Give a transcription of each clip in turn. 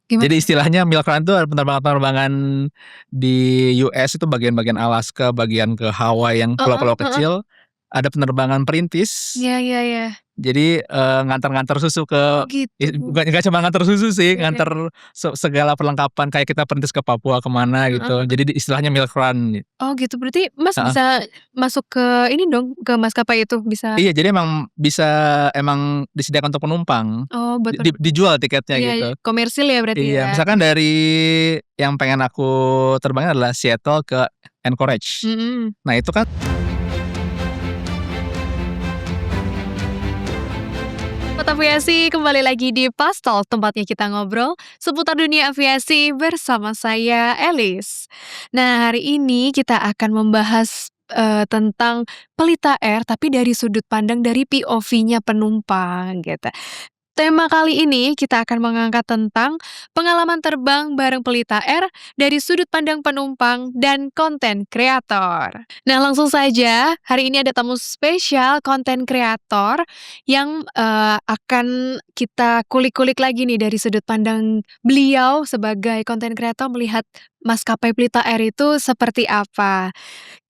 Gimana? Jadi istilahnya milk run tuh penerbangan-penerbangan di US itu bagian-bagian Alaska, bagian ke Hawaii yang Heeh pulau-pulau heeh. kecil, ada penerbangan perintis. Iya iya iya. Jadi, nganter-nganter susu Oh ke gitu. bukan nggak cuma nganter susu sih, Iya iya. nganter segala perlengkapan kayak kita perintis ke Papua ke mana Heeh gitu. heeh. Jadi istilahnya milk run. Oh gitu, berarti Mas Heeh. bisa masuk ke ini dong, ke maskapai itu? Bisa Iya, jadi emang bisa emang disediakan untuk penumpang. oh buat Dijual tiketnya iya, gitu. komersil ya berarti Iya, ya? misalkan dari yang pengen aku terbangin adalah Seattle ke Anchorage. Mhm. Nah itu kan Sobat Aviasi, kembali lagi di Pastel, tempatnya kita ngobrol seputar dunia aviasi bersama saya, Elis. Nah, hari ini kita akan membahas, tentang Pelita Air, tapi dari sudut pandang dari POV-nya penumpang, gitu. Tema kali ini kita akan mengangkat tentang pengalaman terbang bareng Pelita Air dari sudut pandang penumpang dan konten kreator. Nah, langsung saja hari ini ada tamu spesial konten kreator yang akan kita kulik-kulik lagi nih dari sudut pandang beliau sebagai konten kreator melihat maskapai Pelita Air itu seperti apa.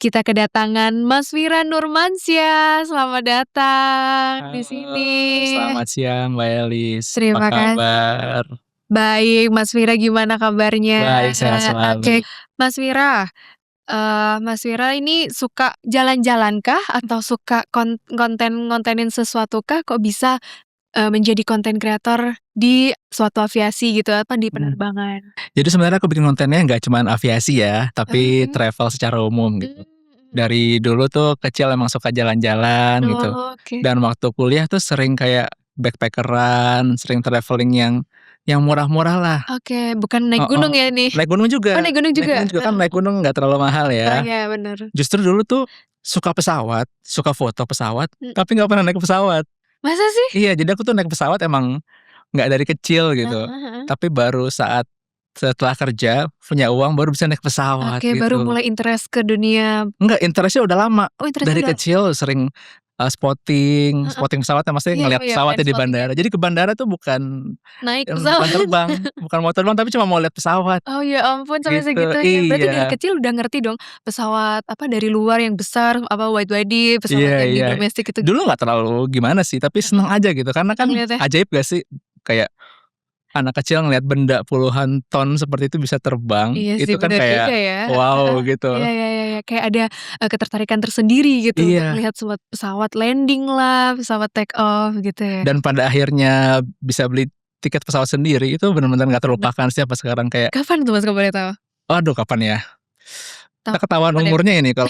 Kita kedatangan Mas Wira Nurmansyah, selamat datang di halo, sini. selamat siang Mbak Elis, apa Terima kasih. kabar? Baik, Mas Wira gimana kabarnya? Baik, sehat Oke, selalu. Mas Wira, Mas Wira ini suka jalan-jalan kah atau suka ngontenin sesuatu kah? Kok bisa, menjadi konten kreator di suatu aviasi gitu, apa di penerbangan? Jadi sebenarnya aku bikin kontennya nggak cuman aviasi ya, tapi Mhm. travel secara umum gitu. Mhm. Dari dulu tuh kecil emang suka jalan-jalan gitu, Oh, oke. dan waktu kuliah tuh sering kayak backpacker-an, sering traveling yang murah-murah lah. Oke, bukan naik Heeh, gunung ya nih? naik gunung Oh, juga naik gunung naik juga? gunung juga kan Heeh. naik gunung nggak terlalu mahal Oh, ya. iya bener. Justru dulu tuh suka pesawat, suka foto pesawat, Mhm. tapi nggak pernah naik pesawat. Masa sih? Iya, jadi aku tuh naik pesawat emang nggak dari kecil gitu, Heeh heeh. tapi baru setelah kerja, punya uang baru bisa naik pesawat Oke, baru gitu. mulai interest ke dunia Enggak, interest-nya udah lama, oh interest-nya dari udah kecil sering, spotting heeh. spotting pesawatnya, maksudnya Iya ngelihat iya, pengen pesawatnya di spotting ya? bandara. Jadi ke bandara tuh bukan Naik bukan pesawat. terbang, bukan mau terbang, tapi cuma mau lihat pesawat, Oh ya ampun sampai gitu. segitunya. Berarti dari Iya, kecil udah ngerti dong pesawat apa dari luar yang besar, apa wide-body, pesawat iya yang di iya. domestik gitu. Dulu nggak terlalu gimana sih, tapi seneng aja gitu, karena Seneng kan liatnya? ajaib gak sih, kayak anak kecil ngelihat benda puluhan ton seperti itu bisa terbang, Iya sih itu kan bener juga kayak ya, wow heeh. Iya gitu. iya iya iya, kayak ada, ketertarikan tersendiri gitu untuk Iya, melihat pesawat landing lah, pesawat take off gitu ya. dan pada akhirnya bisa beli tiket pesawat sendiri, itu bener-bener nggak Bener. terlupakan sih sampai sekarang kayak, Kapan tuh Mas kalau boleh tahu? waduh kapan ya, Tahun entar ketahuan berapa deh? umurnya ini kalau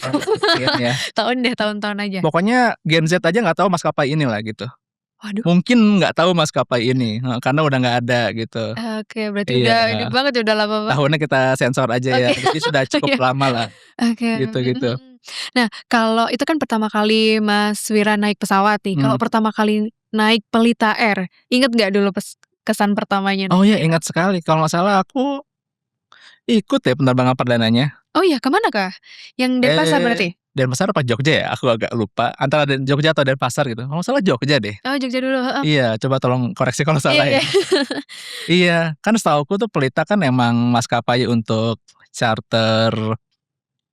inget ya. Tahun deh, tahun-tahun aja. Pokoknya Gen Z aja nggak tahu maskapai inilah gitu. Waduh. Mungkin nggak tahu maskapai ini, heeh, karena udah nggak ada gitu. Oke, berarti udah ini Iya, banget ya, udah lama tahunnya kita sensor aja ya, oke. jadi sudah Oh cukup iya, lama lah, oke, mhm gitu-gitu. mhm. Nah, kalau itu kan pertama kali Mas Wira naik pesawat nih, kalau Mmm. pertama kali naik Pelita Air, inget nggak dulu kesan pertamanya Oh naik iya, gitu? ingat sekali, kalau nggak salah aku ikut deh penerbangan perdananya. Oh iya, ke mana Kak? Yang Denpasar berarti? Denpasar apa Jogja ya? Aku agak lupa, antara Jogja atau Denpasar gitu, kalau nggak salah Jogja deh. Oh Jogja dulu, heeh. Iya, coba tolong koreksi kalau Iya salah iya. ya. Iya, kan setahuku tuh Pelita kan emang maskapai untuk charter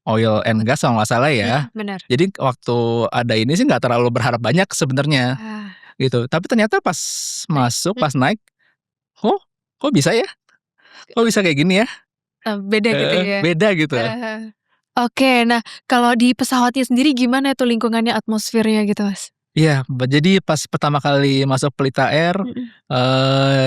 oil and Pesawat. gas kalau nggak salah ya. Bener. Jadi waktu ada ini sih nggak terlalu berharap banyak sebenarnya, Ah, gitu. Tapi ternyata pas naik masuk, pas naik, "Oh, kok bisa ya? Kok bisa kayak gini ya?" beda gitu Heeh, ya? beda gitu. Heeh heeh. Oke, nah kalau di pesawatnya sendiri gimana tuh lingkungannya, atmosfernya gitu Mas? Iya, jadi pas pertama kali masuk Pelita Air, Mhm.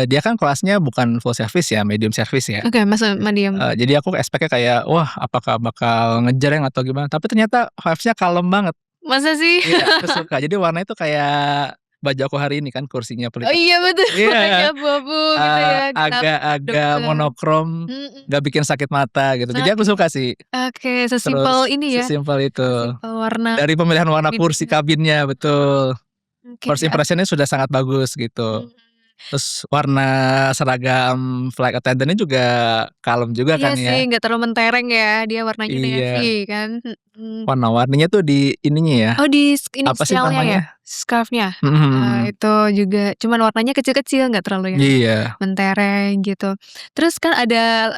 dia kan kelasnya bukan full service ya, medium service ya. Oke, Mas, Madiam. Jadi aku expect-nya kayak, wah apakah bakal ngejreng atau gimana, tapi ternyata vibes-nya kalem banget. Masa sih? Iya, aku suka. Jadi warnanya itu kayak baju aku hari ini kan, kursinya Oh Pelita. iya betul, warnanya Iya, abu-abu gitu ya, gelap agak dapet. monokrom, Mhm. nggak bikin sakit mata gitu. Jadi aku Oke suka sih. oke, sesimpel Terus ini ya, sesimpel itu. sesimpel warna Dari pemilihan warna kursi dindingnya. kabinnya, betul. Oke, First impression-nya sudah sangat bagus gitu. mhm. Terus warna seragam flight attendant-nya juga kalem juga Iya kan sih, ya. nggak terlalu mentereng ya, dia warnanya navy Iya, kan, mhm. warna-warninya tuh di ininya ya, Oh di ini apa sih sialnya ya? namanya? Scarf-nya? Mhm mhm. Itu juga cuman warnanya kecil-kecil, nggak terlalu yang Iya. mentereng gitu. Terus kan ada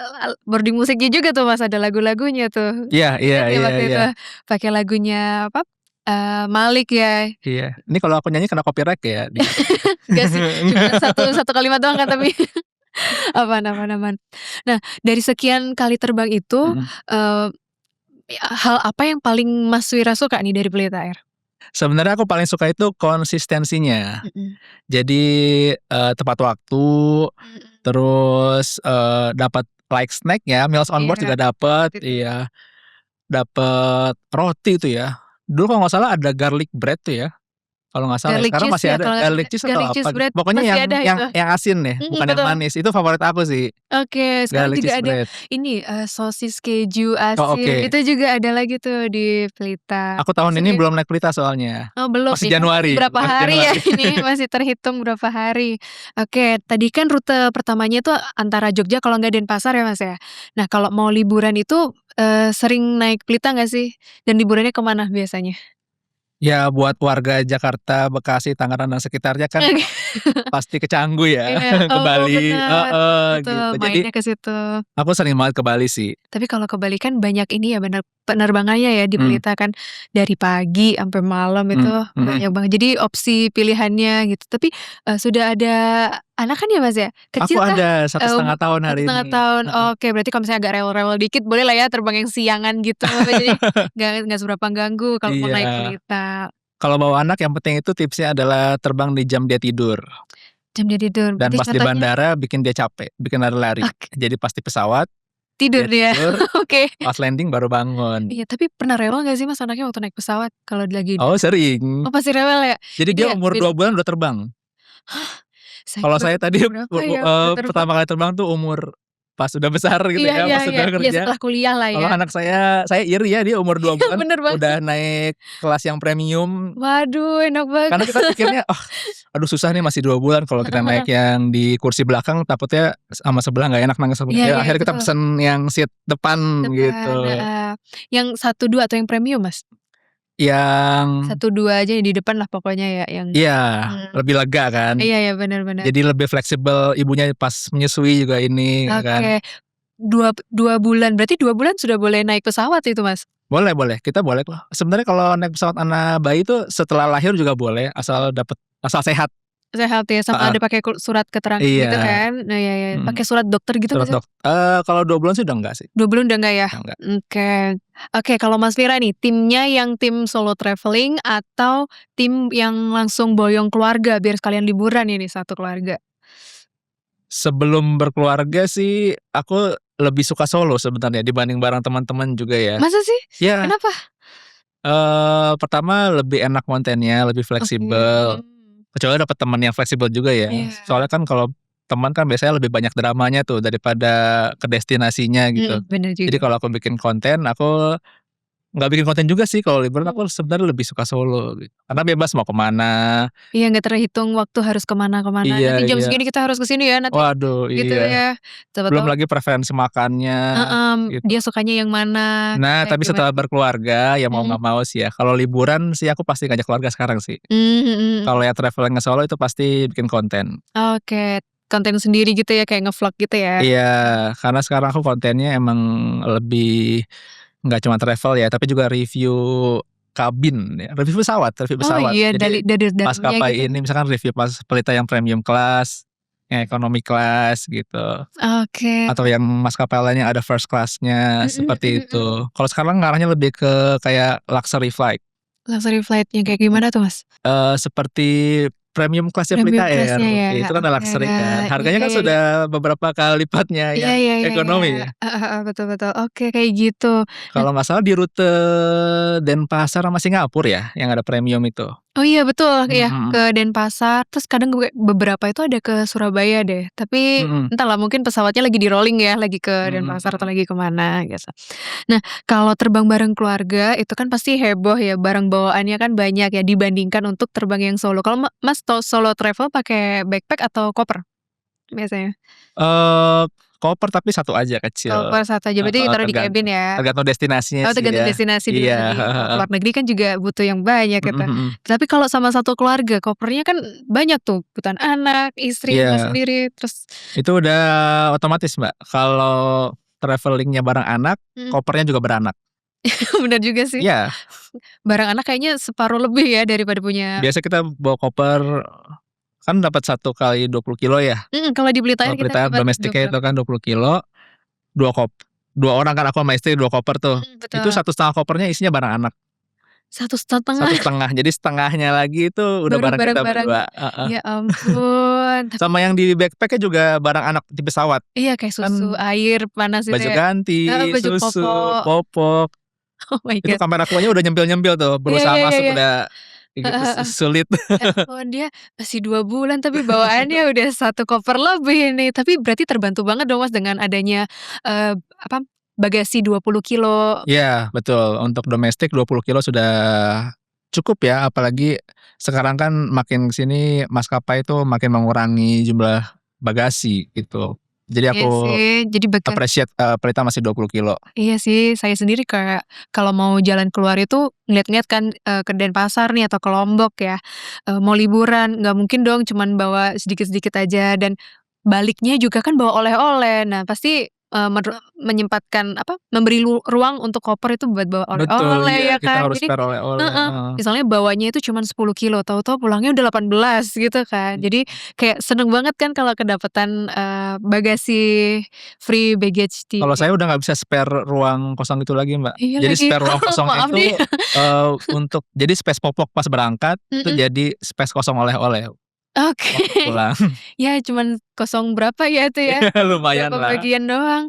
boarding musiknya juga tuh Mas, ada lagu-lagunya tuh. Iya iya Ingat nggak iya waktu iya. itu pakai lagunya apa, Malik ya? Iya. Ini kalau aku nyanyi kena copyright ya di Enggak sih, cuma satu satu kalimat doang kan tapi aman aman aman. Nah, dari sekian kali terbang itu, Mhm. eee, hal apa yang paling Mas Wira suka nih dari Pelita Air? Sebenarnya aku paling suka itu konsistensinya. Mhm. Jadi, tepat waktu, Mhm. terus, dapat like snack ya, meals on board Iya, juga dapet, itu. iya, dapet roti tuh ya. Dulu kalau nggak salah ada garlic bread tuh ya, kalau nggak salah ya, Garlic sekarang cheese masih ya ada kalau nggak salah, garlic cheese atau garlic cheese apa gitu, bread pokoknya masih yang ada yang itu. yang asin deh, Mhm, bukan yang betul. manis, itu favorit aku sih, Oke, sekarang garlic cheese juga ada bread. ini, sosis keju Oh, asin, oke. itu juga ada lagi tuh di Pelita. Aku tahun ini Maksudnya belum naik Pelita soalnya, oh belum, masih ini kan Januari berapa masih hari ya Januari. ini, masih terhitung berapa hari. Oke, tadi kan rute pertamanya itu antara Jogja kalau nggak Denpasar ya, Mas, ya. Nah, kalau mau liburan itu, sering naik Pelita nggak sih? Dan liburannya ke mana biasanya? Ya buat warga Jakarta, Bekasi, Tangerang dan sekitarnya kan Oke. pasti ke Canggu ya, Iya, ke oh Bali bener, heeh, betul, gitu. Jadi mainnya ke situ. aku sering banget ke Bali sih. Tapi kalau ke Bali kan banyak ini ya, bener penerbangannya ya di Mmm, Pelita kan, dari pagi ampe malam itu mhm mhm. banyak banget. Jadi opsi pilihannya gitu. Tapi, sudah ada anak kan ya, Mas, ya? Aku Kecil kah? ada satu setengah tahun Satu hari setengah ini, tahun, heeh. oke berarti kalau misalnya agak rewel-rewel dikit bolehlah ya terbang yang siangan gitu, jadi nggak seberapa ganggu kalau mau naik Iya, Pelita. kalau bawa anak yang penting itu tipsnya adalah terbang di jam dia tidur, Jam dia tidur, dan berarti pas di contohnya bandara bikin dia capek, bikin lari-lari. oke, Jadi pas di pesawat, tidur dia dia, tidur, oke. pas landing baru bangun. Iya, tapi pernah rewel nggak sih Mas anaknya waktu naik pesawat kalau lagi Oh sering, oh pasti rewel ya? jadi Jadi dia ya umur beda 2 bulan udah terbang. saya Kalau baru saya tadi umur berapa ya waktu terbang? pertama kali terbang tuh umur pas udah besar gitu Iya ya, iya pas iya udah iya kerja. setelah kuliah lah Kalau ya. anak saya iri ya dia umur 2 bulan Bener banget. udah naik kelas yang premium, Waduh enak banget. karena kita pikirnya, "Ah, aduh susah nih masih 2 bulan kalau kita Heeh naik heeh. yang di kursi belakang takutnya sama sebelah nggak enak nangis sebelah." Iya Ya iya akhirnya kita betul, pesen yang seat depan depan, gitu. heeh. Yang 1, 2 atau yang premium Mas? Yang 1, 2 aja yang di depan lah pokoknya ya yang iya, mmm, lebih lega kan, iya iya bener bener. jadi lebih fleksibel, ibunya pas menyusui juga ini kan. Oke, 2 bulan, berarti 2 bulan sudah boleh naik pesawat itu Mas? Boleh boleh, kita boleh kok. Sebenarnya kalau naik pesawat anak bayi itu setelah lahir juga boleh, asal sehat. Sehat ya, sama Heeh, ada pakai surat keterangan gitu iya, kan? Nah, iya iya, mhm, pakai surat dokter gitu nggak sih? kalau 2 bulan sih udah enggak sih, 2 bulan udah nggak ya? udah enggak. Oke. Oke, kalau Mas Vira nih, timnya yang tim solo travelling atau tim yang langsung boyong keluarga biar sekalian liburan ini satu keluarga? Sebelum berkeluarga sih aku lebih suka solo sebenarnya dibanding bareng teman-teman juga ya. Masa sih? Iya, Kenapa? pertama lebih enak kontennya, lebih Oke, fleksibel, kecuali dapet temen yang fleksibel juga ya. iya, Soalnya kan kalau teman kan biasanya lebih banyak dramanya tuh daripada ke destinasinya gitu. bener Jadi juga. kalau aku bikin konten, aku nggak bikin konten juga sih kalau liburan, Mmm, aku sebenarnya lebih suka solo gitu. Karena bebas mau ke mana. iya nggak terhitung waktu harus ke mana ke mana, Iya nanti jam iya. segini kita harus ke sini ya nanti, Waduh gitu iya. ya. Siapa Belum tahu lagi preferensi makannya heeh, gitu. dia sukanya yang mana, Nah, kita yang tapi gimana. setelah berkeluarga, ya mau Mhm, nggak mau sih ya, kalau liburan sih aku pasti ngajak keluarga sekarang sih. mhm Kalau mhm. yang travelling ke Solo itu pasti bikin konten. Oke, konten sendiri gitu ya, kayak nge-vlog gitu ya? Iya, karena sekarang aku kontennya emang lebih nggak cuma travel ya, tapi juga review kabin ya, review Oh pesawat. iya, Jadi dari dalamnya gitu? maskapai ini misalkan review pas Pelita yang premium class, yang economy class gitu, Oke. atau yang maskapai lain yang ada first class-nya, Mhm seperti mhm mhm. itu. Kalau sekarang ngarahnya lebih ke kayak luxury flight. Luxury flight-nya kayak gimana tuh, Mas? Seperti premium kelasnya Premium Pelita Air, class-nya ya? itu kan udah Oke, luxury kan, iya harganya iya kan iya iya. sudah beberapa kali lipatnya Iya yang iya iya iya. ekonomi ya. Heeh heeh, betul betul. Oke, kayak gitu. Nah Kalau nggak salah di rute Denpasar sama Singapura ya, yang ada premium itu. Oh iya betul, Mhm iya mhm. ke Denpasar, terus kadang gue beberapa itu ada ke Surabaya deh, tapi Mhm. entahlah mungkin pesawatnya lagi di rolling ya, lagi ke Mhm Denpasar atau mhm. lagi ke mana gitu. Nah, kalau terbang bareng keluarga itu kan pasti heboh ya, barang bawaannya kan banyak ya dibandingkan untuk terbang yang solo. Kalau Mas solo travel pakai backpack atau koper biasanya? Eee, Koper tapi satu aja kecil, Koper 1 aja, berarti heeh, taruh di kabin ya? tergantung destinasinya Oh sih tergantung ya. destinasi di Iya, luar negeri, heeh kalau ke heeh. luar negeri kan juga butuh yang banyak Mhm gitu. mhm. Tapi kalau sama satu keluarga kopernya kan banyak tuh, kebutuhan anak, istri, Mas Iya, sendiri, terus itu udah otomatis, Mbak, kalau travelling-nya bareng anak, mhm, kopernya juga beranak. bener juga sih. Iya, Barang anak kayaknya separuh lebih ya daripada punya biasa kita bawa koper kan dapat 1 kali 20 kilo ya, kalau di Blitar kalau kita pelita dapat domestiknya 20. itu kan 20 kilo, 2 2 orang kan aku sama istri 2 koper tuh. Itu Betul. 1,5 kopernya isinya barang anak, 1,5 satu setengah. Jadi setengahnya lagi itu udah baru barang kita barang-barang berdua, heeh. ya ampun, tapi Sama yang di backpack-nya juga barang anak di pesawat. iya kayak susu, Kan air panas itu baju ya, heeh, ganti, baju susu, popok, popok, oh my itu god. kamar akuanya udah nyempil-nyempil tuh, Iya berusaha iya iya masuk iya, udah gitu heeh heeh. sulit. Ya ampun dia masih 2 bulan tapi bawaannya udah 1 koper lebih nih, tapi berarti terbantu banget dong Mas dengan adanya, apa, bagasi 20 kilo. Iya, betul. Untuk domestik 20 kilo sudah cukup ya, apalagi sekarang kan makin ke sini maskapai itu makin mengurangi jumlah bagasi gitu. Jadi Iya aku sih, jadi appreciate, Pelita masih 20 kilo. iya sih, saya sendiri kayak kalau mau jalan keluar itu ngeliat-ngeliat kan, ke Denpasar nih atau ke Lombok ya, mau liburan, nggak mungkin dong cuman bawa sedikit-sedikit aja dan baliknya juga kan bawa oleh-oleh. Nah pasti, menyempatkan apa, memberi ruang untuk koper itu buat bawa Betul, oleh-oleh iya, ya kita kan. harus Jadi spare oleh-oleh, heeh, heeh. misalnya bawanya itu cuman 10 kilo, tahu-tahu pulangnya udah 18 gitu kan. Jadi kayak seneng banget kan kalau kedapetan, bagasi free baggage di Kalau saya udah nggak bisa spare ruang kosong itu lagi, Mbak. iya Jadi lagi. spare ruang kosong Maaf nih. itu, untuk jadi space popok pas berangkat, itu Mhm. jadi space kosong oleh-oleh Oke. waktu pulang. Ya cuman kosong berapa ya itu ya, Iya, lumayan berapa lah. bagian doang.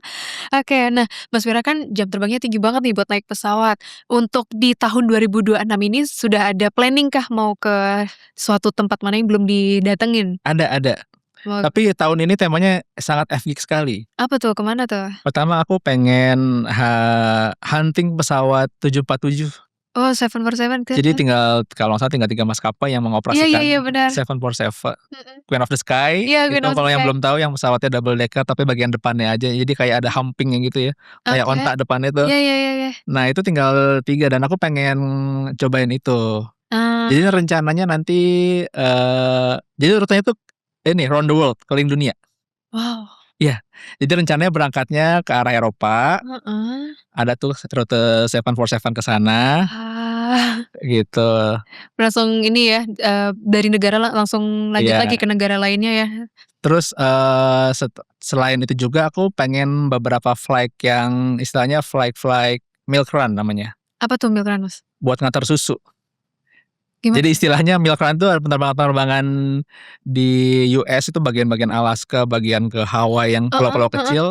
Oke, nah Mas Wira kan jam terbangnya tinggi banget nih buat naik pesawat. Untuk di tahun 2026 ini sudah ada planning kah mau ke suatu tempat mana yang belum didatengin? Ada. Mau Tapi tahun ini temanya sangat FX sekali. apa tuh, ke mana tuh? Pertama aku pengen hunting pesawat 747. Oh 747 ke Jadi tinggal kalau nggak salah tinggal 3 maskapai yang iya iya iya mengoperasikan benar. 747. Mhm. Queen of the Sky, Iya itu Queen of the kalau yang Sky. belum tahu yang pesawatnya double decker tapi bagian depannya aja, jadi kayak ada humping-nya gitu ya, kayak Oke. onta depannya tuh. Iya iya iya iya. Nah itu tinggal 3 dan aku pengen cobain itu. Eee, Jadi rencananya nanti, jadi rutenya tuh ini round the world, keliling dunia. wow, Iya, jadi rencananya berangkatnya ke arah Eropa, heeh. ada tuh rute 747 ke sana, Ah. gitu. Langsung ini ya, dari negara langsung lanjut lagi Iya, ke negara lainnya ya? terus, selain itu juga aku pengen beberapa flight yang istilahnya flight-flight milk run namanya, Apa tuh milk run, Mas? buat ngantar susu. Gimana Jadi tuh? istilahnya milk run itu ada penerbangan-penerbangan di US itu bagian-bagian Alaska, bagian ke Hawaii yang Heeh pulau-pulau heeh. kecil,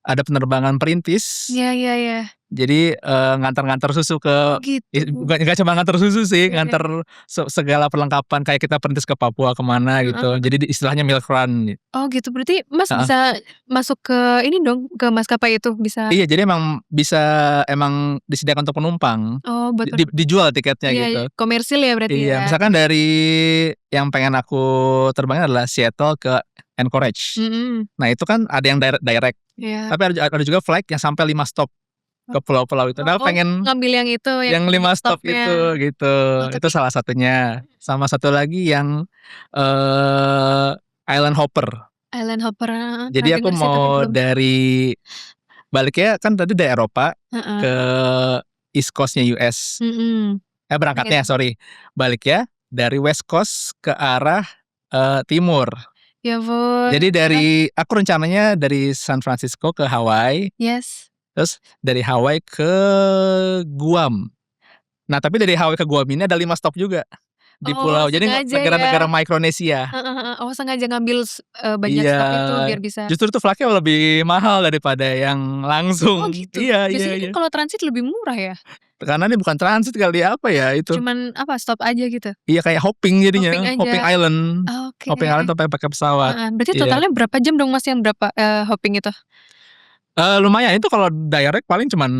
ada penerbangan perintis. Iya iya iya. Jadi, ngantar-ngantar susu ke Oh gitu. bukan nggak cuma ngantar susu sih, Iya iya. ngantar segala perlengkapan kayak kita perintis ke Papua, ke mana Heeh gitu. heeh. Jadi istilahnya milk run. Oh gitu, berarti Mas Heeh. bisa masuk ke ini dong, ke maskapai itu? Bisa Iya, jadi emang bisa emang disediakan untuk penumpang, oh buat dijual tiketnya iya, gitu. komersil ya berarti ya? Iya, misalkan dari yang pengen aku terbangin adalah Seattle ke Anchorage. Mhm, Nah itu kan ada yang direct, iya. tapi ada juga flight yang sampai 5 stop ke pulau-pulau itu. Nah, aku Oh pengen ngambil yang itu, yang yang banyak 5 stop stopnya. itu, gitu. Oh Itu tapi salah satunya. Sama satu lagi yang, eee, island hopper. Island Hopper, heeh, Jadi pernah aku denger sih tapi mau belum. dari baliknya kan tadi dari Eropa Heeh, ke East Coast-nya US. mhm. Nah Berangkatnya itu, sorry, baliknya dari West Coast ke arah, timur. ya ampun, Jadi terus? aku rencananya dari San Francisco ke Hawaii, Yes. terus dari Hawaii ke Guam. Nah, tapi dari Hawaii ke Guam ini ada 5 stop juga. Di Oh pulau, jadi sengaja ya? negara-negara Micronesia. Heeh heeh. Oh sengaja ngambil banyak Iya, stop itu biar bisa justru itu flight-nya lebih mahal daripada yang oh langsung. gitu? Iya iya Biasanya kan iya. kalau transit lebih murah ya? Karena ini bukan transit kali ya, apa ya itu? Cuman apa, stop aja gitu? Iya kayak hopping Hopping jadinya, hopping aja. island. Oke. Hopping island tapi pakai pesawat. Heeh, berarti Iya. totalnya berapa jam dong Mas yang hopping itu? Lumayan itu kalau direct paling cuman,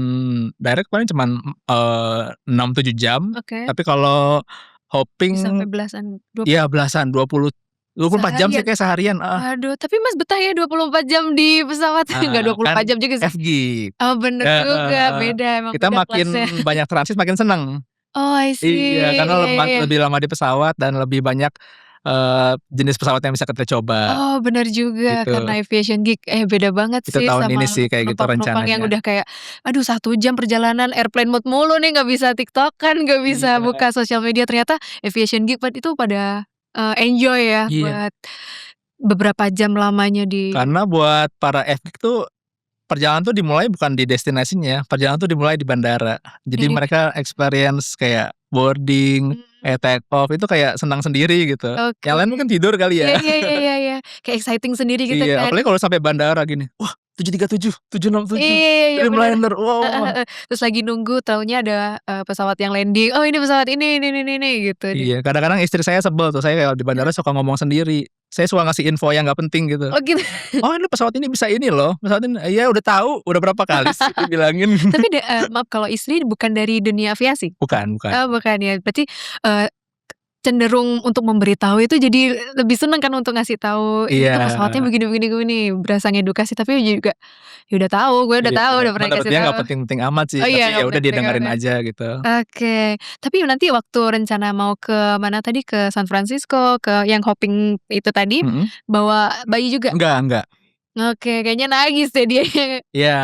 6, 7 jam. Oke. Tapi kalau Bisa sampai hopping belasan, iya belasan, 24 jam sih seharian? kayak seharian, heeh. Waduh, tapi Mas betah ya 24 jam di pesawat? Enggak 24 Kan jam juga sih. FGIG. Oh bener juga, Heeh. beda emang Kita beda kelasnya. makin banyak transit makin seneng. Oh I Iya, see, karena iya iya iya. lebih lama di pesawat dan lebih banyak, jenis pesawat yang bisa kita coba, Oh bener juga, gitu. karena aviation geek, beda banget Itu sih tahun ini sama sih kayak gitu penumpang-penumpang yang rencananya. udah kayak, aduh 1 jam perjalanan airplane mode mulu nih, nggak bisa TikTok-an, nggak bisa Iya. buka sosial media, ternyata aviation geek itu pada, enjoy ya Iya. buat beberapa jam lamanya di Karena buat para FGIG tuh, perjalanan tuh dimulai bukan di destinasinya, perjalanan tuh dimulai di bandara. Jadi Oke. mereka experience kayak boarding, Mmm. take off itu kayak senang sendiri gitu. Yang Oke. lain mungkin tidur kali Iya ya. iya iya iya iya, kayak exciting sendiri gitu Iya, kan. apalagi kalau sampai bandara gini, "Wah 737, 767, Iya iya bener. Dreamliner, Heeh wow." heeh. Terus lagi nunggu taunya ada, pesawat yang landing, "Oh ini pesawat ini," gitu di Iya, kadang-kadang istri saya sebel tuh, saya kalau di bandara Kenapa? suka ngomong sendiri. Saya suka ngasih info yang nggak penting gitu. Oh gitu. "Oh ini pesawat ini bisa ini loh, pesawat ini." "Iya udah tahu, udah berapa kali sih dibilangin." Tapi maaf kalau istri bukan dari dunia aviasi? Bukan bukan. Oh bukan ya, berarti, eee, cenderung untuk memberitahu itu jadi lebih seneng kan untuk ngasih tahu, "Ini Iya. tuh pesawatnya begini begini begini," berasa ngedukasi tapi juga, ya udah tahu, gue udah Iya, tahu, udah pernah menurut dikasih dia tahu. nggak penting-penting amat sih, Oh iya, tapi nggak ya udah penting-penting didengerin amat. aja gitu. Oke, tapi nanti waktu rencana mau ke mana tadi, ke San Francisco, ke yang hopping itu tadi, Mhm. bawa bayi juga? Enggak. Oke, kayaknya nangis deh dia. Iya,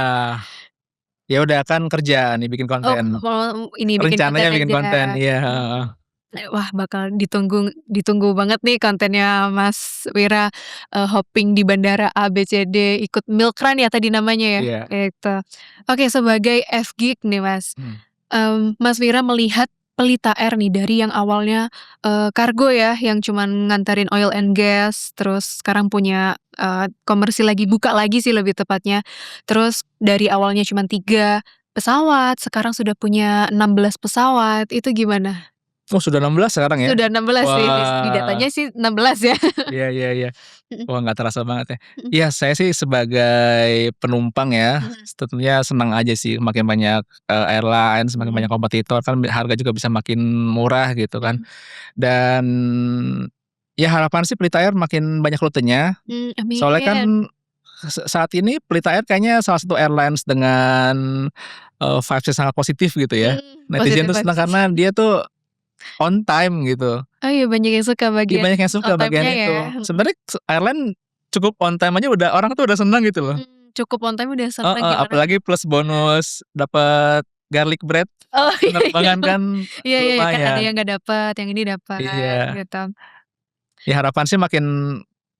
ya udah kan kerja nih bikin Oh, konten. mau ini bikin konten Rencananya bikin konten, aja. iya, heeh. Mmm. Wah, bakal ditunggu ditunggu banget nih kontennya Mas Wira, hopping di bandara A, B, C, D, ikut Milk Run ya tadi namanya ya? Iya. Itu. Oke, sebagai FGIG nih Mas, Mmm. Mas Wira melihat Pelita Air nih dari yang awalnya, kargo ya, yang cuman nganterin oil and gas, terus sekarang punya, komersil lagi, buka lagi sih lebih tepatnya. Terus dari awalnya cuman 3 pesawat, sekarang sudah punya 16 pesawat, itu gimana? Oh sudah 16 sekarang ya? Sudah 16 sih, di Wah, datanya sih 16 ya. iya. Mhm Wah nggak terasa banget ya. mhm Iya saya sih sebagai penumpang ya, mhm tentunya senang aja sih makin banyak, airline, semakin banyak mhm kompetitor kan harga juga bisa makin murah gitu kan. mhm. Dan, ya harapan sih Pelita Air makin banyak rutenya, soalnya kan Amin. saat ini Pelita Air kayaknya salah satu airlines dengan, vibes yang sangat positif gitu ya. Netizen Positive tuh senang vibes. karena dia tuh on time gitu. Oh iya, banyak yang suka Iya bagian banyak yang on suka bagian time-nya ya. itu. Sebenarnya airline cukup on time aja udah orang tuh udah senang gitu loh. Cukup on time udah seneng Heeh, ya karena apalagi plus bonus dapat garlic bread, oh iya iya. penerbangan kan Iya iya iya, kan ada lumayan. yang nggak dapet, yang ini dapat, Iya, gitu. ya harapan sih makin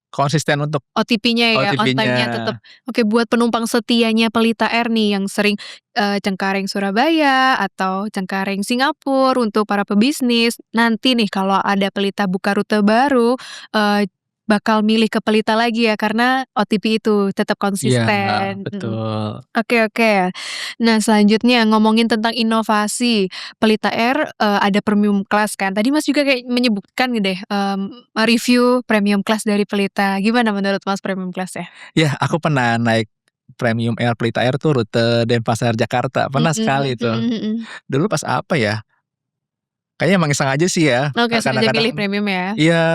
konsisten untuk OTP-nya ya, on OTP-nya. time-nya tetep. Oke, buat penumpang setianya Pelita Air nih yang sering, Cengkareng Surabaya atau Cengkareng Singapura untuk para pebisnis, nanti nih kalau ada Pelita buka rute baru, bakal milih ke Pelita lagi ya karena OTP itu tetap Iya, konsisten, betul. Oke oke. Nah selanjutnya ngomongin tentang inovasi, Pelita Air, ada premium class kan, tadi Mas juga kayak menyebutkan deh, review premium class dari Pelita, gimana menurut Mas premium class ya? Ya aku pernah naik premium air Pelita Air tuh rute Denpasar Jakarta, pernah sekali tuh. Mhm. Dulu pas apa ya, kayaknya emang iseng aja sih ya, Oke sengaja pilih kadang-kadang premium ya? iya,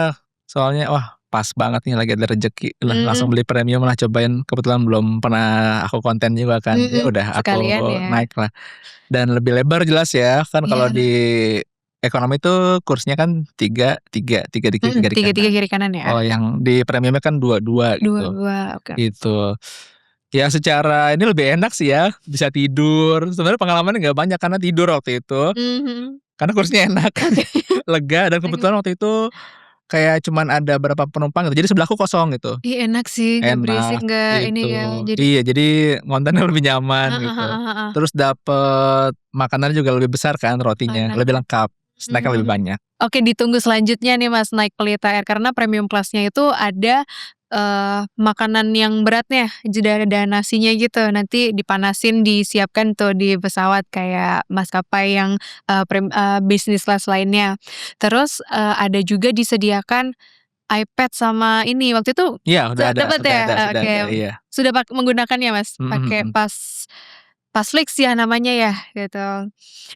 soalnya wah pas banget nih lagi ada rezeki lah langsung Mmm, beli premium lah cobain, kebetulan belum pernah aku konten juga kan, ya udah aku sekalian ya. naik lah. Dan lebih lebar jelas ya, kan kalau Iya, di ekonomi tuh kursinya kan 3 3 3 di kiri 3 di 3 kanan. kiri kanan ya? Kalau yang di premiumnya kan 2 2 Dua gitu, dua, oke. gitu. Ya secara ini lebih enak sih ya, bisa tidur, sebenarnya pengalamannya nggak banyak karena tidur waktu itu, Mhm, karena kursinya enak, oke lega dan oke. kebetulan waktu itu kayak cuman ada berapa penumpang gitu, jadi sebelahku kosong gitu. Ih enak sih, nggak berisik, Enak, nggak ini gitu. ya, jadi Iya, jadi ngontennya lebih nyaman heeh gitu. heeh heeh, Terus dapet makanannya juga lebih besar kan rotinya, enak. lebih lengkap, snack-nya lebih Mmm. banyak. Oke ditunggu selanjutnya nih Mas naik Pelita Air karena premium class-nya itu ada, makanan yang beratnya, jadi ada nasinya gitu, nanti dipanasin disiapkan tuh di pesawat kayak maskapai yang, business class lainnya. Terus, ada juga disediakan iPad sama ini, waktu itu Iya, udah ada dapat udah ya? ada sudah Oke, ada, iya. sudah menggunakannya Mas? Mhm Pakai mhm. Pasflix ya namanya ya, gitu.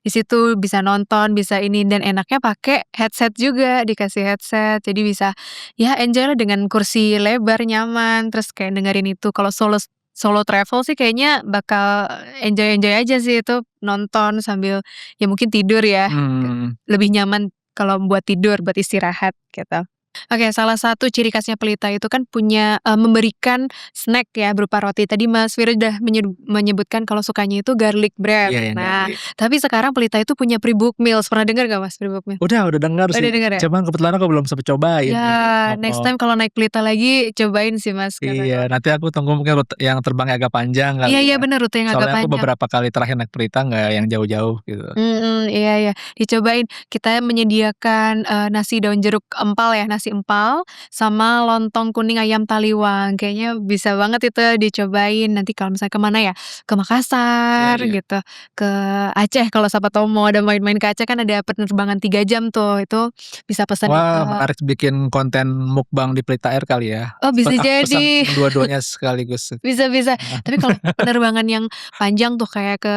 Di situ bisa nonton, bisa ini, dan enaknya pakai headset juga, dikasih headset, jadi bisa, ya enjoy-lah dengan kursi lebar, nyaman, terus kayak dengerin itu. Kalau solo travel sih kayaknya bakal enjoy-enjoy aja sih itu, nonton sambil ya mungkin tidur ya, Mmm. lebih nyaman kalau buat tidur, buat istirahat, gitu. Oke, salah satu ciri khasnya Pelita itu kan punya, memberikan snack ya berupa roti. Tadi Mas Fira udah menyebutkan kalau sukanya itu garlic bread. Iya yang Nah, garlic. tapi sekarang Pelita itu punya Pre-booked meals, pernah dengar nggak Mas Pre-booked meal? Udah denger Udah sih, dengar ya? cuman kebetulan aku belum sempet cobain Ya, nih, next heeh. time kalau naik Pelita lagi cobain sih Mas, karena Iya, kalau nanti aku tunggu mungkin rute yang terbangnya agak panjang iya kali iya ya. bener, rute yang agak Soalnya aku panjang. beberapa kali terakhir naik Pelita nggak yang jauh-jauh gitu. Iya iya, dicobain. Kita menyediakan, nasi daun jeruk empal ya, nasi empal sama lontong kuning ayam taliwang. Kayaknya bisa banget itu dicobain nanti kalau misalnya ke mana ya, ke Iya Makassar iya. gitu, ke Aceh kalau siapa tahu mau ada main-main ke Aceh kan ada penerbangan 3 jam tuh, itu bisa pesan, Wah, menarik bikin konten mukbang di Pelita Air kali ya. oh bisa Aku pesan jadi. dua-duanya sekaligus. Bisa bisa. Heeh. Tapi kalau penerbangan yang panjang tuh kayak ke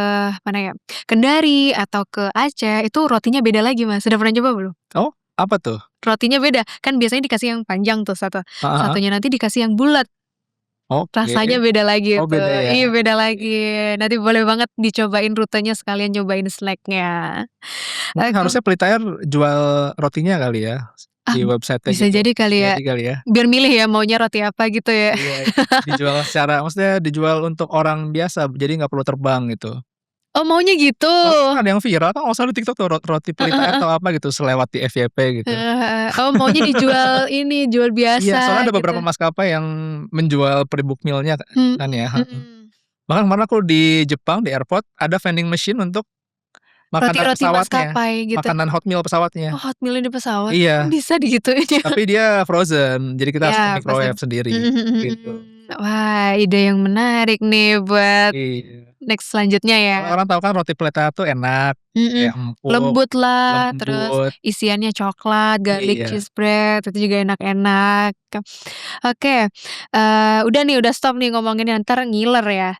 mana ya, Kendari atau ke Aceh, itu rotinya beda lagi, Mas. Udah pernah coba belum? Oh, apa tuh? Rotinya beda, kan biasanya dikasih yang panjang tuh Heeh heeh. satunya nanti dikasih yang bulat, Oke. rasanya beda lagi Oh beda tuh. ya? Iya beda Oke. lagi. Nanti boleh banget dicobain rutenya sekalian nyobain snack-nya. Mungkin Oke, harusnya Pelita Air jual rotinya kali ya, ah, di website-nya bisa gitu. jadi kali ya, Jadi kali ya? biar milih ya maunya roti apa gitu ya. Iya, dijual secara maksudnya dijual untuk orang biasa, jadi nggak perlu terbang gitu. Oh maunya gitu? Soalnya kan ada yang viral kan kalau nggak salah di TikTok tuh roti Heeh Pelita Air heeh. atau apa gitu selewat di FYP gitu. Heeh heeh. Oh maunya dijual ini, jual Iya, soalnya biasa ada beberapa gitu. maskapai yang menjual pre-book meal-nya Mhm kan ya, heeh. mhm. Bahkan kemarin aku di Jepang, di airport, ada vending machine untuk makanan Roti-roti pesawatnya, maskapai gitu? makanan hot meal Oh, pesawatnya. hot meal-nya di pesawat? Kok Iya, bisa digituin ya? tapi dia frozen, jadi kita harus Ya, nge-microwave frozen. sendiri, Mhm mhm gitu. mhm. Wah, ide yang menarik nih buat Iya. next selanjutnya ya. Soalnya orang tahu kan roti Pelita tuh enak, Mhm. kayak empuk, Lembut lah, terus lembut. isiannya coklat, garlic Iya. cheese bread, itu juga enak-enak. Oke, udah nih, udah stop nih ngomonginnya, entar ngiler ya.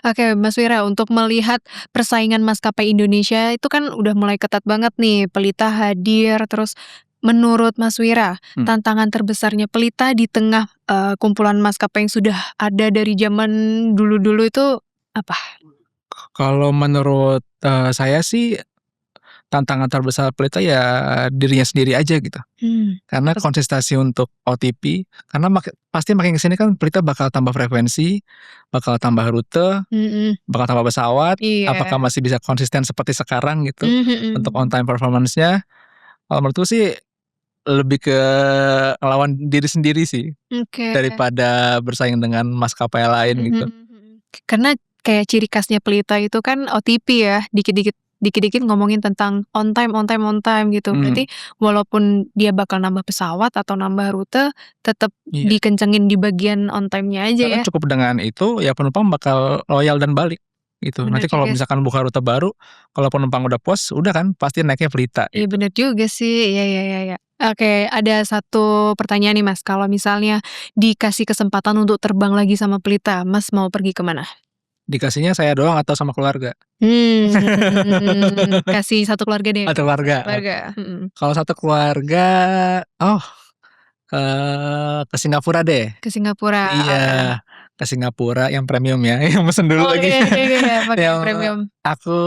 Oke, Mas Wira, untuk melihat persaingan maskapai Indonesia itu kan udah mulai ketat banget nih, Pelita hadir, terus menurut Mas Wira, Mmm. tantangan terbesarnya Pelita di tengah, kumpulan maskapai yang sudah ada dari zaman dulu-dulu itu apa? Kalau menurut, saya sih tantangan terbesar Pelita ya dirinya sendiri aja gitu. Karena Apa tuh? konsistensi untuk OTP, karena pasti makin ke sini kan Pelita bakal tambah frekuensi, bakal tambah rute, Mhm, bakal tambah pesawat, apakah iya. masih bisa konsisten seperti sekarang gitu Mhm untuk on mhm. time performance-nya. Kalau menurutku sih lebih ke ngelawan diri sendiri sih, Oke. daripada bersaing dengan maskapai lain Mhm gitu. mhm. Karena kayak ciri khasnya Pelita itu kan OTP ya, dikit-dikit ngomongin tentang on time on time on time gitu. Mhm, Berarti walaupun dia bakal nambah pesawat atau nambah rute, tetep iya. dikencengin di bagian on time-nya aja Karena ya. cukup dengan itu, ya penumpang bakal loyal dan balik, gitu. Bener Nanti kalau juga sih. misalkan buka rute baru, kalau penumpang udah puas, udah kan pasti naiknya Pelita Iya gitu. bener juga sih, iya iya iya iya. Oke, ada satu pertanyaan nih Mas, kalau misalnya dikasih kesempatan untuk terbang lagi sama Pelita, Mas mau pergi ke mana? Dikasihnya saya doang atau sama keluarga? Kasih satu keluarga deh, Satu keluarga, satu keluarga, oke. mhm. Kalau satu keluarga, oh, ke Singapura deh. Ke Singapura, heeh. Iya, ke Singapura yang premium ya, yang mesen dulu Oh, lagi. iya iya iya iya, pakai Yang premium. aku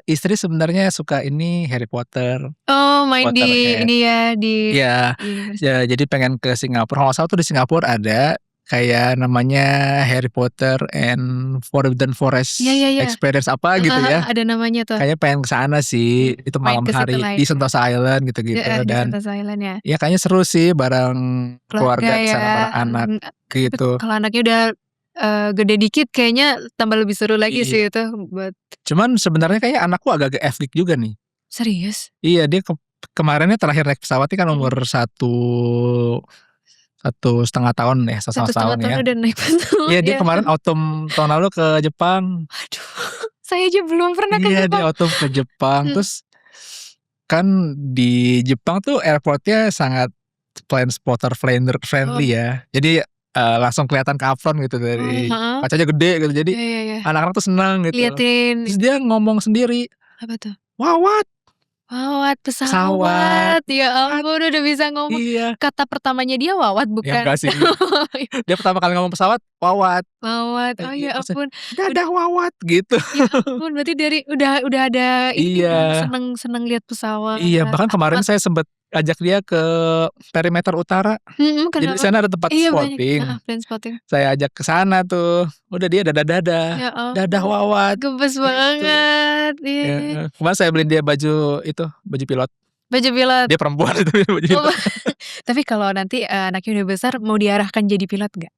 istri sebenarnya suka ini Harry Potter, Oh, main di Potterhead. ini ya, di Iya, Universal. ya jadi pengen ke Singapura, kalau nggak salah tuh di Singapura ada kayak namanya Harry Potter and Forbidden Iya Forest iya iya, Experience apa heeh gitu heeh, ya. ada namanya tuh, Kayaknya pengen ke sana sih, itu main malam ke situ hari lah di ya. Sentosa Island Heeh, gitu-gitu di dan Sentosa Island ya. ya kayaknya seru sih bareng Keluarga keluarga ke ya, sana, bareng anak tapi gitu. kalau anaknya udah, gede dikit kayaknya tambah lebih seru lagi Iya, sih itu buat cuman sebenarnya kayaknya anakku agak-agak efdik juga nih. serius? Iya, dia kemarinnya terakhir naik pesawat ini kan umur Mhm. 1 1,5 tahun ya, 1,5 1,5 tahun ya. tahun udah naik pesawat Iya, dia ya. kemarin autumn tahun lalu ke Jepang. Aduh, saya aja belum pernah ke Iya, Jepang. dia autumn ke Jepang, Mhm. terus kan di Jepang tuh airport-nya sangat Oh. friendly ya. Jadi, langsung kelihatan ke apron gitu Oh, dari heeh. kacanya gede gitu, jadi Iya iya iya. anak-anak tuh senang gitu. Liatin Terus dia ngomong sendiri, apa tuh? "Wawat, Wawat pesawat, pesawat, ya what?" ampun udah bisa ngomong. Iya. Kata pertamanya dia wawat Ya bukan? enggak sih, dia pertama kali ngomong pesawat, "Wawat." Wawat, oh Iya, ya maksudnya, ampun. Ud "Dadah Wawat," gitu. Ya ampun berarti dari udah ada ini dong Iya. seneng seneng lihat Iya, pesawat. bahkan kemarin Mat saya sempet ajak dia ke perimeter utara. Jadi di kenapa? sana ada tempat Iya banyak, heeh, spotting. Planspotting. Saya ajak ke sana tuh, udah dia dadah-dadah, Ya "Dadah ampun, Wawat," gemes gitu. banget, Heeh, kemarin saya beliin dia baju itu, baju pilot. baju pilot. Dia perempuan tapi baju Oh, pilot. tapi kalau nanti, anaknya udah besar mau diarahkan jadi pilot nggak?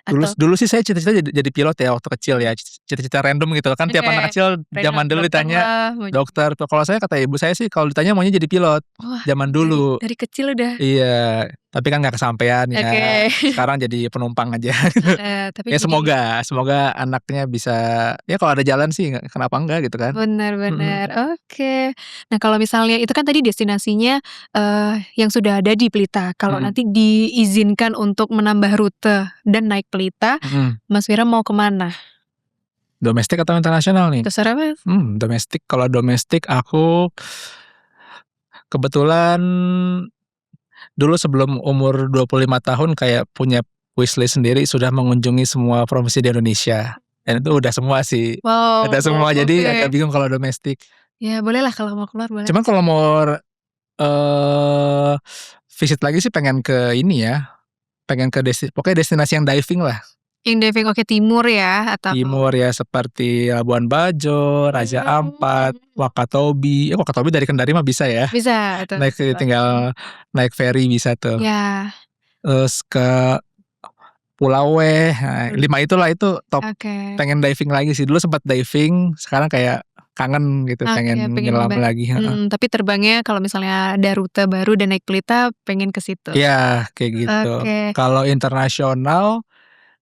Atau Dulu sih saya cita-cita jadi pilot ya waktu kecil ya, cita-cita random gitu kan tiap oke, anak kecil random zaman dulu dokter ditanya lah, mau dokter, kalau saya kata ibu saya sih kalau ditanya maunya jadi pilot, wah zaman dari dulu. kecil udah Iya, tapi kan nggak kesampean ya, oke. sekarang jadi penumpang aja. Heeh, tapi Ya jadi semoga anaknya bisa ya kalau ada jalan sih kenapa enggak gitu kan. bener Mhm, bener, oke. Nah kalau misalnya itu kan tadi destinasinya, yang sudah ada di Pelita, kalau mhm, nanti diizinkan untuk menambah rute dan naik Pelita, mhm. Mas Wira mau ke mana? Domestik atau internasional nih? Terserah Mas. Domestik, kalau domestik aku kebetulan dulu sebelum umur 25 tahun kayak punya wishlist sendiri sudah mengunjungi semua provinsi di Indonesia, dan itu udah semua sih, Wow, udah semua jadi agak oke. bingung kalau domestik. Ya bolehlah kalau mau keluar boleh. Cuman kalau mau, eee, visit lagi sih pengen ke ini ya, pengen ke pokoknya destinasi yang diving lah. Yang diving oke timur ya atau Timur ya seperti Labuan Bajo, Raja Ampat, mmm, Wakatobi, Wakatobi dari Kendari mah bisa ya, bisa itu tinggal naik feri bisa tuh. ya, Terus ke Pulau Weh, nah mmm, 5 itulah itu top, oke pengen diving lagi sih, dulu sempat diving, sekarang kayak kangen gitu, oke pengen pengen nyelam lagi, heeh. tapi terbangnya kalau misalnya ada rute baru dan naik Pelita pengen ke situ? Iya, kayak gitu. Oke, Kalau internasional,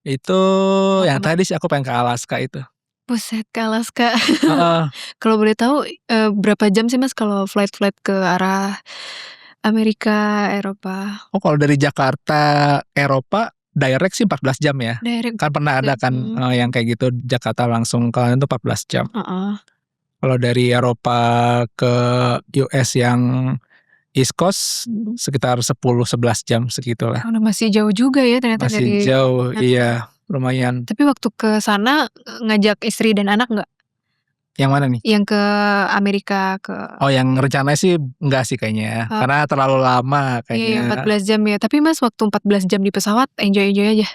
itu mau ke yang mana? tadi sih aku pengen ke Alaska itu. Buset ke Alaska. Heeh. Kalau boleh tahu, berapa jam sih Mas kalau flight-flight ke arah Amerika, Eropa? Oh kalau dari Jakarta, Eropa, direct sih 14 jam ya. Direct Kan pernah ada kan, yang kayak gitu Jakarta langsung ke itu 14 jam. heeh, Kalau dari Eropa ke US yang East Coast mhm. sekitar 10-11 jam segitulah. Oh, masih jauh juga ya ternyata Masih dari jauh, heeh. iya, lumayan. Tapi waktu ke sana, ngajak istri dan anak nggak? Yang mana nih? Yang ke Amerika, ke Oh yang rencananya sih enggak sih kayaknya ya, oh, karena terlalu lama iya iya kayaknya. 14 jam ya. Tapi Mas waktu 14 jam di pesawat enjoy-enjoy aja?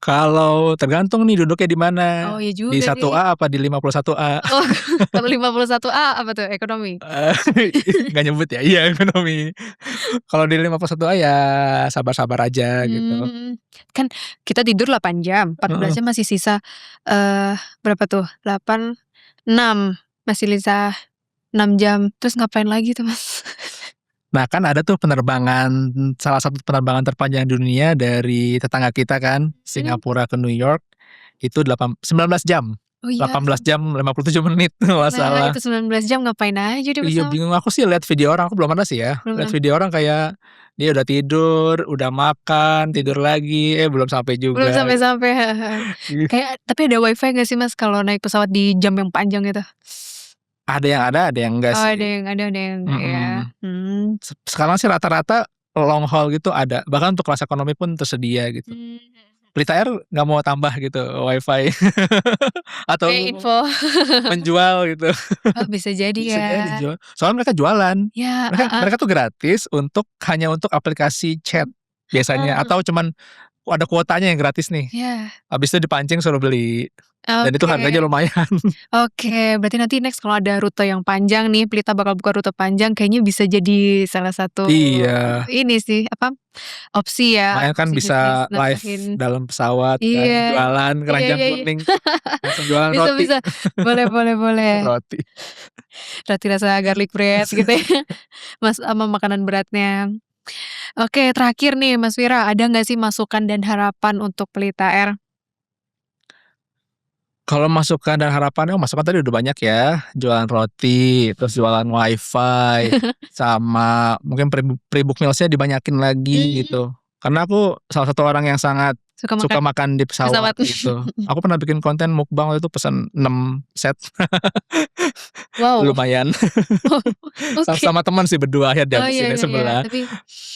Kalau tergantung nih duduknya di mana, Oh iya di juga sih. 1A apa di 51A? Oh kalau 51A apa tuh ekonomi? Eee, nggak nyebut ya? Iya ekonomi. Kalau di 51A ya sabar-sabar aja gitu. Mmm, kan kita tidur 8 jam, 14 Heeh. jam masih sisa, berapa tuh? 8, 6, masih sisa 6 jam. Terus ngapain lagi tuh Mas? Nah kan ada tuh salah satu penerbangan terpanjang dunia dari tetangga kita kan, Mhm. Singapura ke New York, itu 19 jam, Oh iya, 18 jam 57 menit kalau nggak nah salah. itu 19 jam ngapain aja di Iya pesawat? bingung, aku sih lihat video orang, aku belum pernah sih ya, Belum lihat pernah. video orang kayak dia udah tidur, udah makan, tidur lagi, belum sampai Belum juga. sampai-sampai, heeh heeh. Kayak tapi ada WiFi nggak sih Mas kalau naik pesawat di jam yang panjang itu? Ada yang enggak Oh sih. ada yang enggak ya? Mhm. Mmm. Sekarang sih rata-rata long haul gitu ada, bahkan untuk kelas ekonomi pun tersedia gitu. Mmm, mhm. Pelita Air nggak mau tambah gitu WiFi atau Info. menjual gitu, Oh bisa jadi bisa ya. jadi jual. Soalnya mereka jualan, Ya, mereka heeh. mereka tuh gratis hanya untuk aplikasi chat biasanya Oh, atau cuman ada kuotanya yang gratis nih, ya. habis itu dipancing suruh beli, dan itu harganya Oke. lumayan. Oke, berarti nanti next kalau ada rute yang panjang nih, Pelita bakal buka rute panjang kayaknya bisa jadi salah satu Iya, ini sih, apa, opsi ya, makanya kan opsi bisnis bisa live nambahin dalam pesawat kan, iya. jualan Iya keranjang iya iya. kuning, langsung jualan Bisa roti. bisa. Boleh boleh boleh. Roti. Roti rasa garlic bread gitu ya, Mas, sama makanan beratnya. Oke, terakhir nih Mas Wira, ada nggak sih masukan dan harapan untuk Pelita Air? Kalau masukan dan harapannya, masukan tadi udah banyak ya, jualan roti, terus jualan WiFi, sama mungkin pre-book meals-nya dibanyakin lagi Mmm. gitu. Karena aku salah satu orang yang sangat Suka makan suka makan di pesawat. pesawat gitu. Aku pernah bikin konten mukbang waktu itu pesen 6 set. Wow. Lumayan. Oh, oke. Sama temen sih berdua, akhirnya Oh, iya dihabisin yang iya iya, sebelah. tapi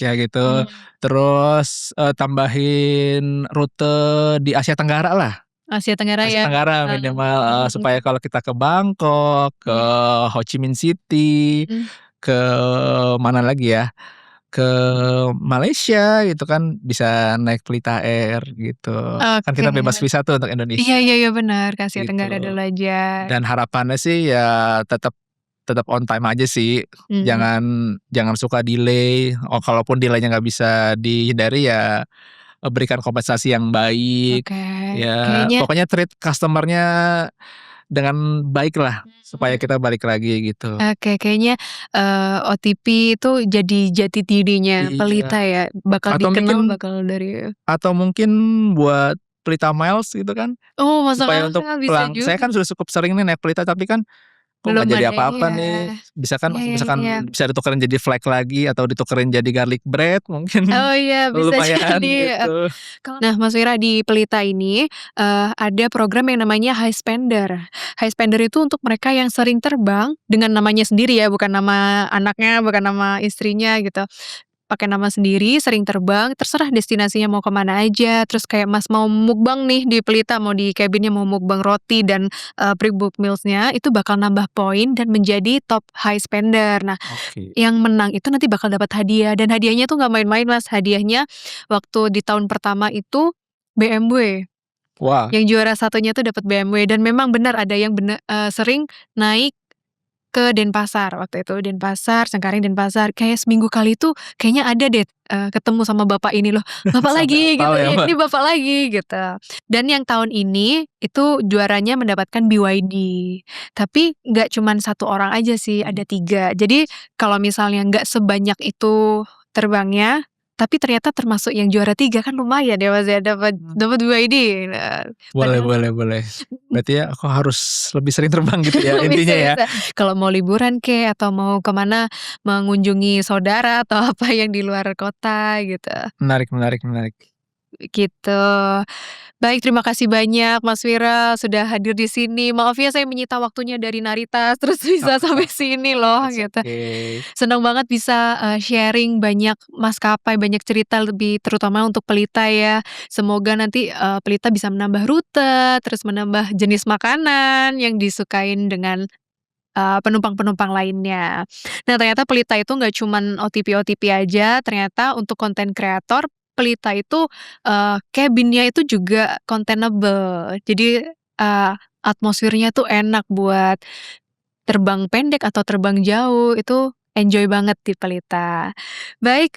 Ya gitu. mmm, Terus, tambahin rute di Asia Tenggara lah. Asia Tenggara Asia ya, Tenggara minimal, supaya kalau kita ke Bangkok, ke iya, Ho Chi Minh City, mmm, ke mana lagi ya, ke Malaysia gitu kan bisa naik Pelita Air gitu. Kan oke. kita bebas visa tuh untuk Iya Indonesia iya iya, benar, ke Asia Tenggara gitu. dulu aja. Dan harapannya sih ya tetep tetep on time aja sih, Mhm, jangan jangan suka delay, kalaupun delay-nya nggak bisa dihindari ya, berikan kompensasi yang baik, oke. ya Kayaknya pokoknya treat customer-nya dengan baik lah, supaya mmm, kita balik lagi gitu. oke, kayaknya, OTP itu jadi jati dirinya Iya, Pelita ya, bakal atau dikenal mungkin bakal dari atau mungkin buat Pelita Miles gitu kan, oh, masuk supaya untuk akal, bisa pulang saya juga. kan sudah cukup sering nih naik Pelita tapi kan kok Belum nggak jadi ada ini apa-apa ya. nih, bisa kan Iya iya iya. misalkan bisa ditukerin jadi flake lagi atau ditukerin jadi garlic bread mungkin Oh iya, bisa lumayan jadi, gitu. nah Mas Wira di Pelita ini, ada program yang namanya High Spender. High Spender itu untuk mereka yang sering terbang dengan namanya sendiri ya, bukan nama anaknya, bukan nama istrinya gitu. Pakai nama sendiri, sering terbang, terserah destinasinya mau ke mana aja, terus kayak Mas mau mukbang nih di Pelita, mau di cabin-nya mau mukbang roti dan, pre-book meals-nya, itu bakal nambah poin dan menjadi top high spender. Nah, Oke. yang menang itu nanti bakal dapat hadiah dan hadiahnya tuh nggak main-main Mas, hadiahnya waktu di tahun pertama itu BMW, Wah, yang juara satunya tuh dapat BMW dan memang benar ada yang sering naik ke Denpasar waktu itu, Denpasar, Cengkareng, Denpasar, kayak seminggu kali itu kayaknya ada deh, ketemu sama bapak ini loh, "Bapak sampai lagi," hafal gitu, ya, Mbak? "ini bapak lagi," gitu. Dan yang tahun ini, itu juaranya mendapatkan BYD. Tapi nggak cuman satu orang aja sih, ada 3. Jadi kalau misalnya nggak sebanyak itu terbangnya, tapi ternyata termasuk yang juara 3 kan lumayan ya Mas ya, dapat Mmm. dapat BYD. Nah, Boleh padahal boleh boleh. Berarti ya aku harus lebih sering terbang gitu ya bisa intinya ya? bisa. Kalau mau liburan kek, atau mau ke mana, mengunjungi saudara atau apa yang di luar kota gitu, Menarik menarik menarik. gitu. Baik, terima kasih banyak Mas Wira sudah hadir di sini. Maaf ya saya menyita waktunya dari Naritas, terus bisa sampai sini loh It's gitu. okay. Senang banget bisa, sharing banyak maskapai, banyak cerita lebih terutama untuk Pelita ya. Semoga nanti, Pelita bisa menambah rute, terus menambah jenis makanan yang disukain dengan penumpang-penumpang lainnya. Nah, ternyata Pelita itu nggak cuman OTP-OTP aja, ternyata untuk konten kreator, Pelita itu, cabin-nya itu juga containable. Jadi, atmosfernya tuh enak buat terbang pendek atau terbang jauh, itu enjoy banget di Pelita. Baik,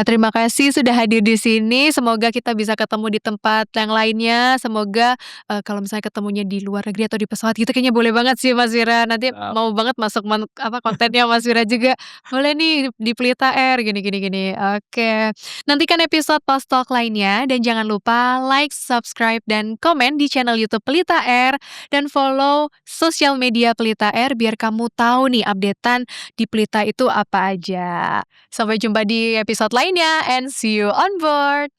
terima kasih sudah hadir di sini, semoga kita bisa ketemu di tempat yang lainnya, semoga, kalau misalnya ketemunya di luar negeri atau di pesawat gitu kayaknya boleh banget sih Mas Wira, nanti Siap. mau banget masuk kontennya Mas Wira juga, "Boleh nih di Pelita Air," gini gini gini. Oke, nantikan episode Post Talk lainnya dan jangan lupa like, subscribe, dan komen di channel YouTube Pelita Air dan follow sosial media Pelita Air biar kamu tahu nih updatean di Pelita itu apa aja. Sampai jumpa di episode lainnya and see you on board.